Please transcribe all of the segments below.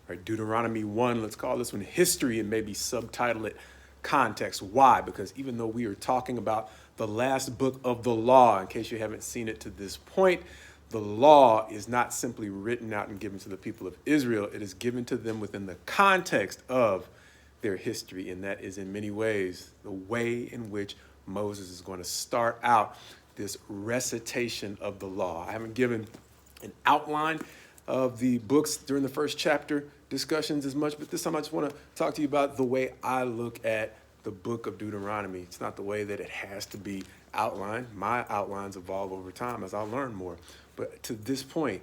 All right, Deuteronomy 1, let's call this one history and maybe subtitle it context. Why? Because even though we are talking about the last book of the law, in case you haven't seen it to this point, the law is not simply written out and given to the people of Israel. It is given to them within the context of their history. And that is in many ways the way in which Moses is going to start out this recitation of the law. I haven't given an outline of the books during the first chapter discussions as much, but this time I just want to talk to you about the way I look at the book of Deuteronomy. It's not the way that it has to be outlined. My outlines evolve over time as I learn more. But to this point,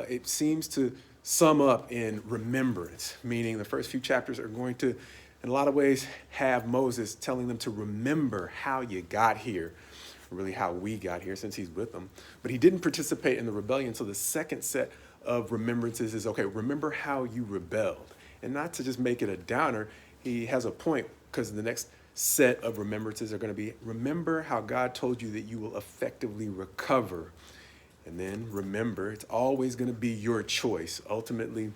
it seems to sum up in remembrance, meaning the first few chapters are going to, in a lot of ways, have Moses telling them to remember how you got here, really how we got here since he's with them. But he didn't participate in the rebellion, so the second set of remembrances is, okay, remember how you rebelled. And not to just make it a downer, he has a point, because the next set of remembrances are going to be, remember how God told you that you will effectively recover. And then remember, it's always going to be your choice. Ultimately,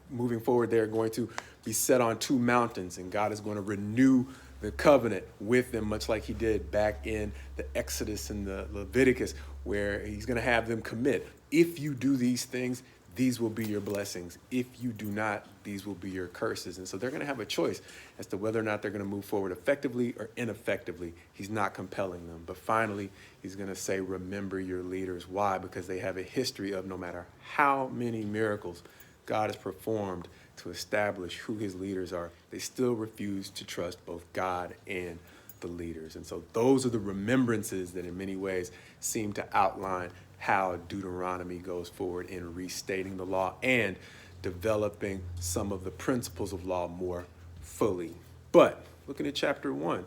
moving forward, they're going to be set on two mountains, and God is going to renew the covenant with them, much like he did back in the Exodus and the Leviticus, where he's going to have them commit. If you do these things, these will be your blessings. If you do not, these will be your curses. And so they're going to have a choice as to whether or not they're going to move forward effectively or ineffectively. He's not compelling them. But finally, he's going to say, remember your leaders. Why? Because they have a history of no matter how many miracles God has performed to establish who his leaders are, they still refuse to trust both God and the leaders. And so those are the remembrances that in many ways seem to outline how Deuteronomy goes forward in restating the law and developing some of the principles of law more fully. But looking at chapter 1,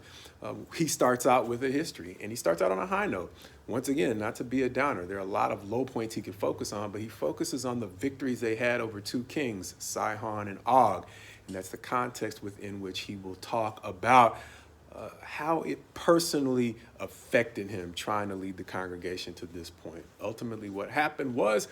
he starts out with a history, and he starts out on a high note. Once again, not to be a downer, there are a lot of low points he can focus on, but he focuses on the victories they had over two kings, Sihon and Og. And that's the context within which he will talk about how it personally affected him trying to lead the congregation to this point. Ultimately, what happened was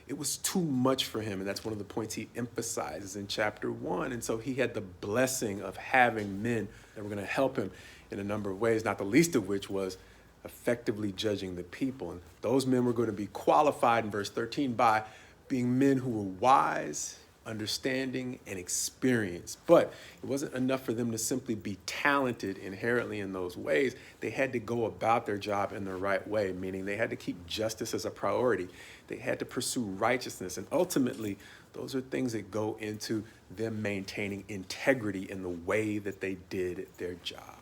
it was too much for him, and that's one of the points he emphasizes in chapter 1. And so he had the blessing of having men that were going to help him in a number of ways, not the least of which was effectively judging the people. And those men were going to be qualified in verse 13 by being men who were wise, understanding, and experienced. But it wasn't enough for them to simply be talented inherently in those ways. They had to go about their job in the right way, meaning they had to keep justice as a priority. They had to pursue righteousness. And ultimately, those are things that go into them maintaining integrity in the way that they did their job.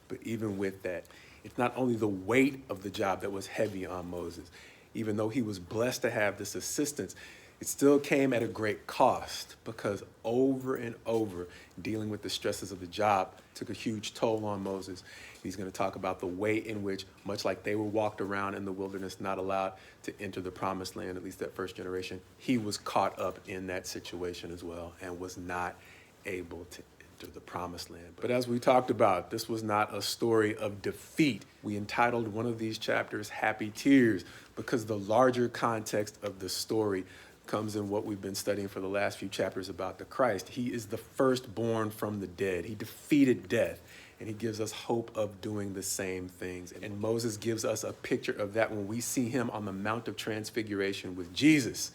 But even with that, it's not only the weight of the job that was heavy on Moses. Even though he was blessed to have this assistance, it still came at a great cost, because over and over, dealing with the stresses of the job took a huge toll on Moses. He's going to talk about the way in which, much like they were walked around in the wilderness, not allowed to enter the promised land, at least that first generation, he was caught up in that situation as well and was not able to enter the promised land. But as we talked about, this was not a story of defeat. We entitled one of these chapters Happy Tears, because the larger context of the story comes in what we've been studying for the last few chapters about the Christ. He is the firstborn from the dead. He defeated death, and he gives us hope of doing the same things. And Moses gives us a picture of that when we see him on the Mount of Transfiguration with Jesus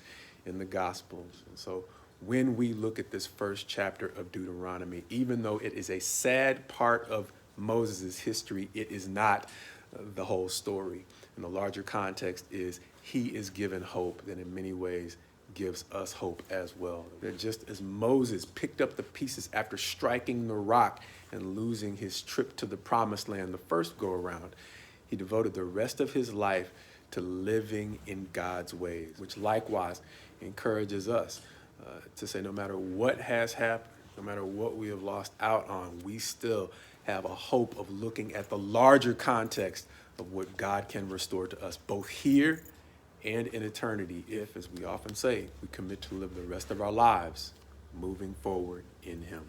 in the Gospels. And so when we look at this first chapter of Deuteronomy, even though it is a sad part of Moses' history, it is not the whole story. And the larger context is he is given hope that in many ways gives us hope as well. That just as Moses picked up the pieces after striking the rock and losing his trip to the promised land the first go around, he devoted the rest of his life to living in God's ways, which likewise encourages us to say no matter what has happened, no matter what we have lost out on, we still have a hope of looking at the larger context of what God can restore to us, both here and in eternity, if, as we often say, we commit to live the rest of our lives moving forward in him.